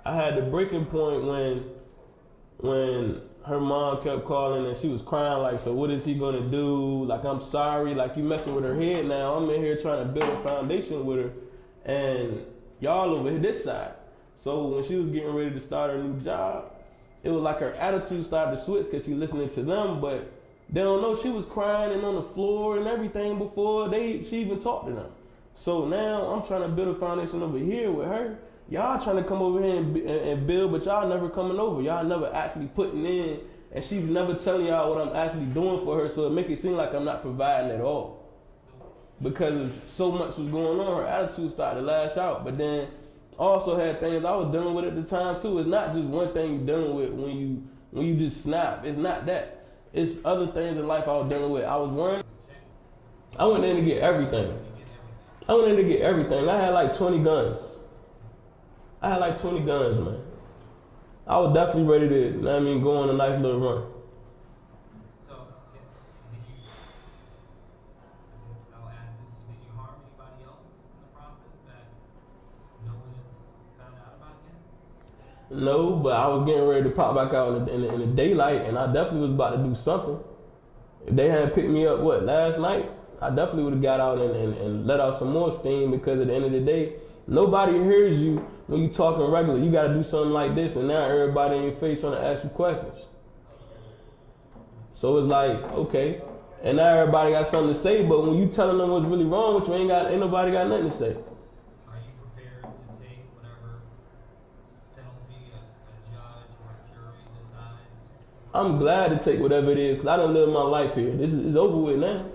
I had the breaking point when her mom kept calling and she was crying like, so what is he gonna do? Like, I'm sorry, like you messing with her head now. I'm in here trying to build a foundation with her and y'all over here this side. So when she was getting ready to start her new job, it was like her attitude started to switch because she listening to them, but they don't know she was crying and on the floor and everything before she even talked to them. So now I'm trying to build a foundation over here with her. Y'all trying to come over here and build, but y'all never coming over. Y'all never actually putting in, and she's never telling y'all what I'm actually doing for her, so it make it seem like I'm not providing at all. Because so much was going on, her attitude started to lash out. But then also had things I was dealing with at the time too. It's not just one thing you're dealing with when you just snap. It's not that. It's other things in life I was dealing with. I was worrying. I went in to get everything. I had like 20 guns. Man. I was definitely ready to, go on a nice little run. So, I'll ask this, did you harm anybody else in the process that no one has found out about yet? No, but I was getting ready to pop back out in the daylight, and I definitely was about to do something. If they hadn't picked me up, last night, I definitely would have got out and let out some more steam, because at the end of the day, nobody hears you when you talking regular. You got to do something like this, and now everybody in your face trying to ask you questions. So it's like, okay, and now everybody got something to say, but when you telling them what's really wrong with you, ain't nobody got nothing to say. Are you prepared to take whatever penalty a judge or a jury decides? I'm glad to take whatever it is, because I done lived my life here. This is over with now.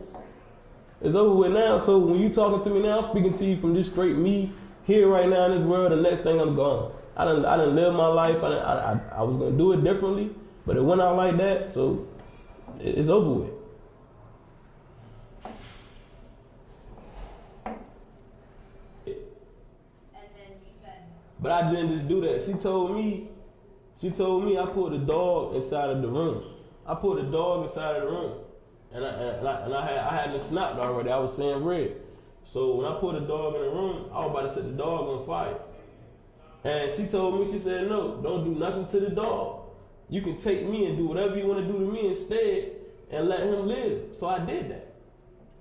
It's over with now. So when you talking to me now, I'm speaking to you from this straight me here right now in this world. The next thing I'm gone. I done live my life. I was gonna do it differently, but it went out like that. So it's over with. But I didn't just do that. She told me I put a dog inside of the room. And I had it snapped already. I was saying red. So when I put a dog in the room, I was about to set the dog on fire. And she told me, she said, no, don't do nothing to the dog. You can take me and do whatever you want to do to me instead and let him live. So I did that.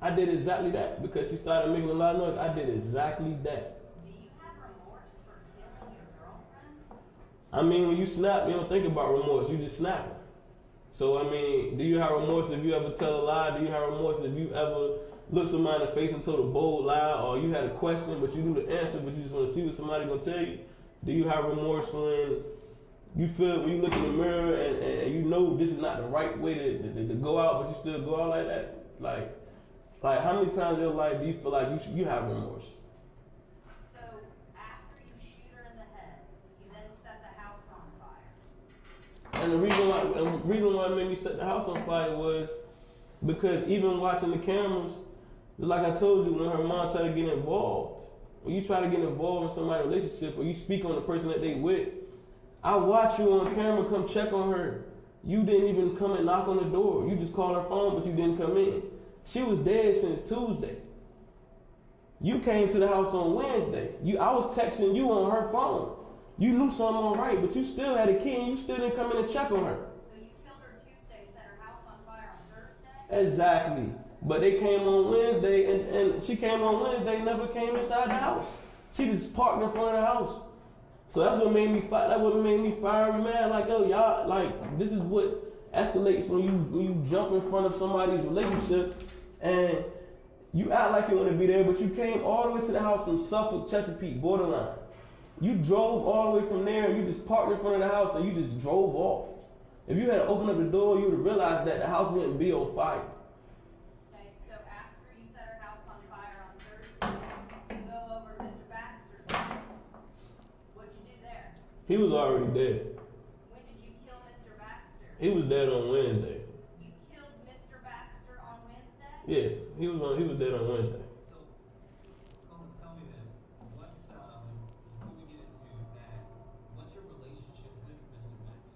I did exactly that because she started making a lot of noise. I did exactly that. Do you have remorse for killing your girlfriend? I mean, when you snap, you don't think about remorse. You just snap. So, I mean, do you have remorse if you ever tell a lie? Do you have remorse if you ever look somebody in the face and told a bold lie, or you had a question but you knew the answer but you just want to see what somebody's going to tell you? Do you have remorse when you feel, when you look in the mirror and you know this is not the right way to go out, but you still go out like that? Like how many times in your life do you feel like you have remorse? So, after you shoot her in the head, you then set the house on fire. And the reason why it made me set the house on fire was because even watching the cameras, like I told you, when her mom tried to get involved, when you try to get involved in somebody's relationship or you speak on the person that they with, I watch you on camera come check on her. You didn't even come and knock on the door. You just called her phone, but you didn't come in. She was dead since Tuesday. You came to the house on Wednesday. I was texting you on her phone. You knew something was right, but you still had a key and you still didn't come in and check on her. So you killed her Tuesday, set her house on fire on Thursday? Exactly. But they came on Wednesday, and she came on Wednesday, never came inside the house. She just parked in front of the house. So that's what made me fight. That's what made me fiery mad. Like, yo, y'all, like, this is what escalates when you jump in front of somebody's relationship and you act like you want to be there, but you came all the way to the house from Suffolk, Chesapeake, borderline. You drove all the way from there and you just parked in front of the house and you just drove off. If you had opened up the door, you would have realized that the house wouldn't be on fire. Okay, so after you set her house on fire on Thursday, you go over to Mr. Baxter's house. What'd you do there? He was already dead. When did you kill Mr. Baxter? He was dead on Wednesday. You killed Mr. Baxter on Wednesday? Yeah, he was dead on Wednesday. So, Coleman, tell me this. What, before we get into that, what's your relationship with Mr. Baxter?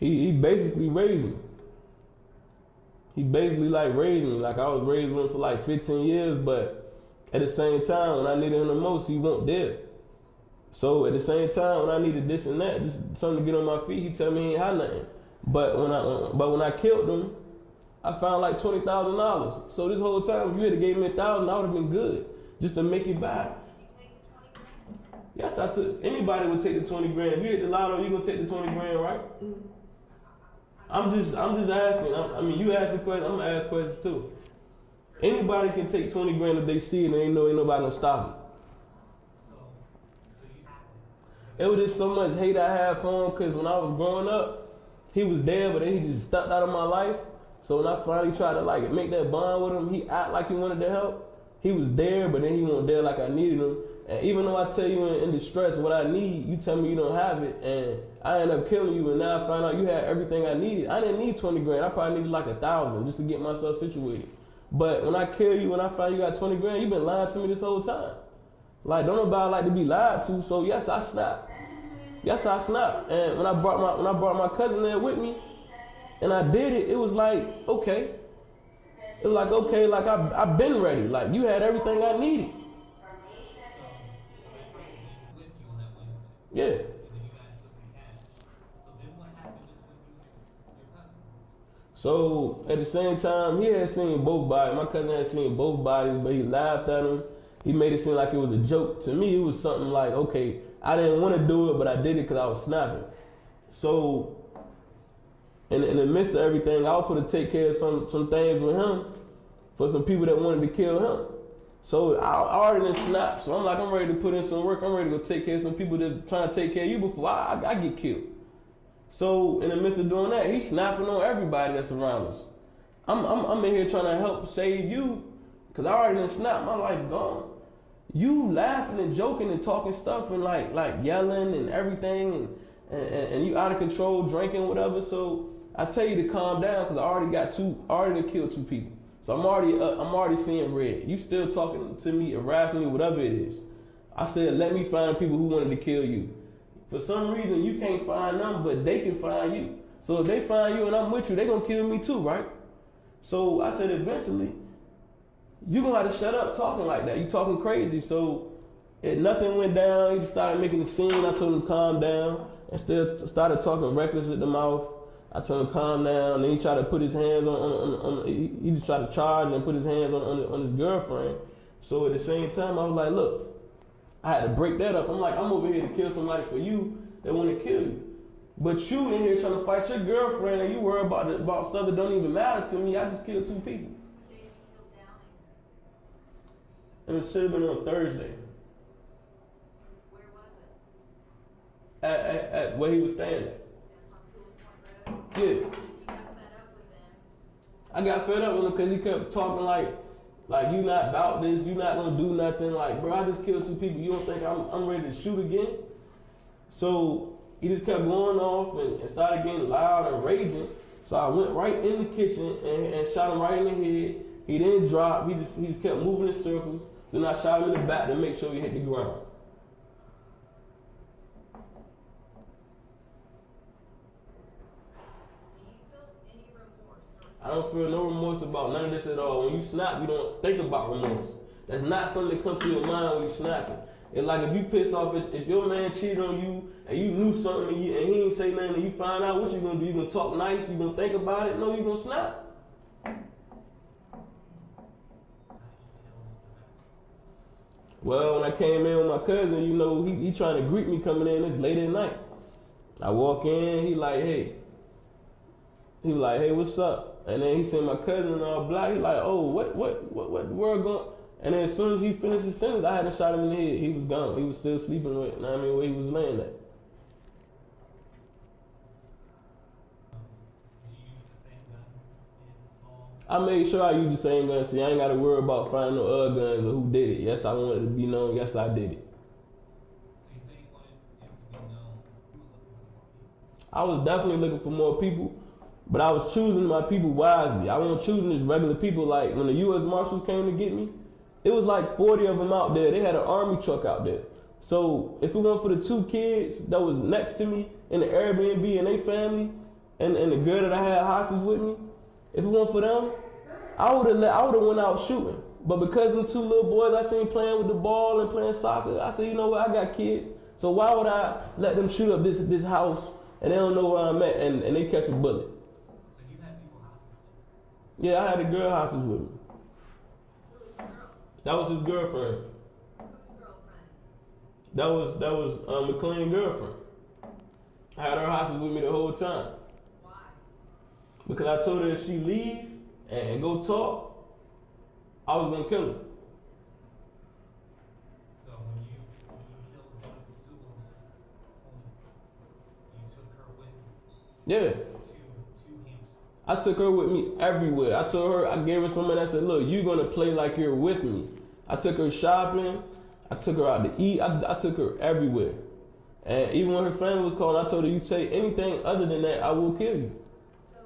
He basically raised me. He basically like raised me. Like I was raised with him for like 15 years, but at the same time, when I needed him the most, he wasn't there. So at the same time, when I needed this and that, just something to get on my feet, he tell me he ain't had nothing. But when I killed him, I found like $20,000. So this whole time, if you had gave me $1,000, I would have been good just to make it back. Did you take the 20 grand? Yes, I took. Anybody would take the 20 grand. If you hit the lotto, you gonna take the 20 grand, right? I'm just asking. I mean, you ask the question, I'm gonna ask questions too. Anybody can take 20 grand if they see it and ain't nobody gonna stop it. It was just so much hate I had for him because when I was growing up, he was there, but then he just stepped out of my life. So when I finally tried to like make that bond with him, he act like he wanted to help. He was there, but then he wasn't there like I needed him. And even though I tell you in distress what I need, you tell me you don't have it, and I end up killing you, and now I find out you had everything I needed. I didn't need 20 grand. I probably needed like 1,000 just to get myself situated. But when I kill you and I find you got 20 grand, you've been lying to me this whole time. Like, don't nobody like to be lied to, so yes, I snapped. Yes, I snapped. And when I brought my cousin there with me, and I did it, it was like, okay. It was like, okay, like I've been ready. Like, you had everything I needed. Yeah. So at the same time, he had seen both bodies. My cousin had seen both bodies, but he laughed at him. He made it seem like it was a joke. To me, it was something like, okay, I didn't want to do it, but I did it because I was snapping. So in the midst of everything, I was going to take care of some things with him for some people that wanted to kill him. So I already done snapped. So I'm like, I'm ready to put in some work. I'm ready to go take care of some people that trying to take care of you before I get killed. So in the midst of doing that, he's snapping on everybody that's around us. I'm in here trying to help save you because I already done snapped. My life gone. You laughing and joking and talking stuff and like yelling and everything and you out of control, drinking, whatever. So I tell you to calm down because I already killed 2 people. So I'm already seeing red. You still talking to me, harassing me, whatever it is. I said, let me find people who wanted to kill you. For some reason, you can't find them, but they can find you. So if they find you and I'm with you, they gonna kill me too, right? So I said, eventually, you gonna have to shut up talking like that. You talking crazy. So nothing went down. He just started making a scene. I told him to calm down. And still started talking reckless at the mouth. I told him calm down. Then he tried to put his hands on he just tried to charge and put his hands on his girlfriend. So at the same time, I was like, look, I had to break that up. I'm like, I'm over here to kill somebody for you that want to kill you. But you in here trying to fight your girlfriend and you worry about stuff that don't even matter to me. I just killed 2 people. And it should have been on Thursday. Where was it? At where he was staying at. Yeah. You got fed up with them. I got fed up with him because he kept talking like you not about this, you not gonna do nothing. Like, bro, I just killed 2 people. You don't think I'm ready to shoot again? So he just kept going off and started getting loud and raging. So I went right in the kitchen and shot him right in the head. He didn't drop. He just kept moving in circles. Then I shot him in the back to make sure he hit the ground. I don't feel no remorse about none of this at all. When you snap, you don't think about remorse. That's not something that comes to your mind when you snapping. It's like if you pissed off, if your man cheated on you and you knew something and he ain't say nothing and you find out, what you gonna do? You gonna talk nice? You gonna think about it? No, you gonna snap. Well, when I came in with my cousin, you know, he trying to greet me coming in. It's late at night. I walk in, he like, hey. He was like, hey, what's up? And then he seen my cousin all black. He like, oh, what the world going? And then as soon as he finished his sentence, I had to shot him in the head. He was gone. He was still sleeping with, where he was laying at. I made sure I used the same gun. See, I ain't got to worry about finding no other guns or who did it. Yes, I wanted to be known. Yes, I did it. So you say you wanted it to be known. I was definitely looking for more people, but I was choosing my people wisely. I wasn't choosing just regular people. Like when the U.S. Marshals came to get me, it was like 40 of them out there. They had an army truck out there. So if it weren't for the 2 kids that was next to me in the Airbnb and their family, and the girl that I had hostage with me, if it weren't for them, I would have went out shooting. But because of the 2 little boys I seen playing with the ball and playing soccer, I said, you know what, I got kids. So why would I let them shoot up this house and they don't know where I'm at and they catch a bullet? So you had people hostage. Yeah, I had a girl hostage with me. That was his girlfriend. Whose girlfriend? That was McLean's girlfriend. I had her hostage with me the whole time. Why? Because I told her if she leave and go talk, I was gonna kill her. So when you killed one of the Sulos, you took her with you Yeah. to him. I took her with me everywhere. I told her, I gave her something that said, look, you're gonna play like you're with me. I took her shopping, I took her out to eat, I took her everywhere. And even when her family was calling, I told her, you say anything other than that, I will kill you. So,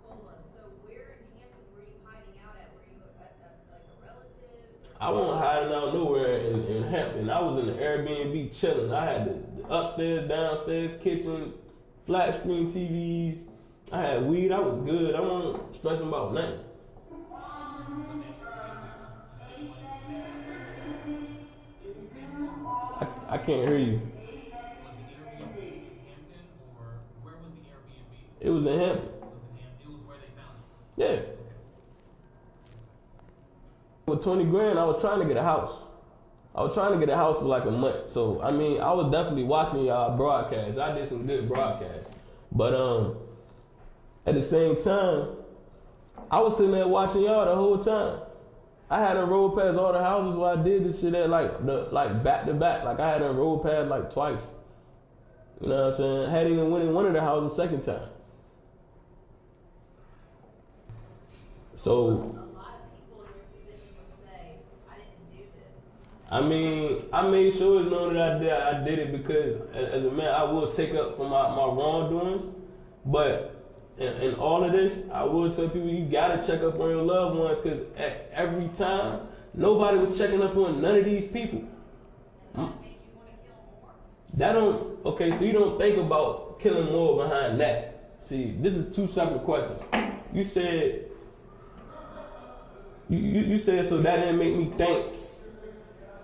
hold on. So where in Hampton were you hiding out at? Were you at like a relative's? I wasn't hiding out nowhere in Hampton. I was in the Airbnb chilling. I had the upstairs, downstairs, kitchen, flat screen TVs. I had weed. I was good. I wasn't stressing about nothing. I can't hear you. Was the Airbnb in Hampton or where was the Airbnb? It was in Hampton. It was in Hampton. It was where they found it. Yeah. With 20 grand, I was trying to get a house. I was trying to get a house for like a month. So, I mean, I was definitely watching y'all broadcasts. I did some good broadcasts. But at the same time, I was sitting there watching y'all the whole time. I had to roll past all the houses where I did this shit at like back to back. Like I had to roll past like twice. You know what I'm saying? I hadn't even went in one of the houses the second time. So A lot of people in your position would say, I didn't do this. I mean, I made sure it's known that I did it because as a man, I will take up for my wrongdoings. But in all of this, I will tell people you gotta check up on your loved ones because at every time, nobody was checking up on none of these people. And that made you want to kill more? That don't, okay, so you don't think about killing more behind that. See, this is two separate questions. You said, you said so that didn't make me think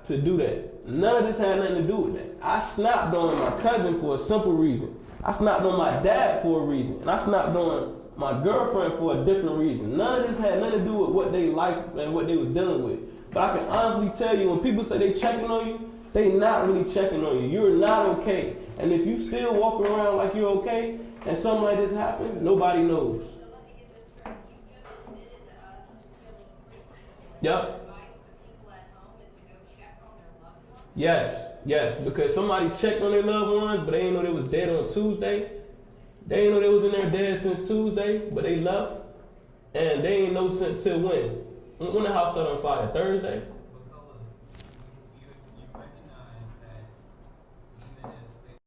to do that. None of this had nothing to do with that. I snapped on my cousin for a simple reason. I snapped on my dad for a reason. And I snapped on my girlfriend for a different reason. None of this had nothing to do with what they liked and what they was dealing with. But I can honestly tell you, when people say they checking on you, they not really checking on you. You're not okay. And if you still walk around like you're okay, and something like this happens, nobody knows. So let me get this straight. You just admitted to us killing 3 people. Yep. Your advice to people at home is to go check on their loved ones? Yes, because somebody checked on their loved ones, but they didn't know they was dead on Tuesday. They didn't know they was in there dead since Tuesday, but they left. And they didn't know since till when? When the house set on fire? Thursday?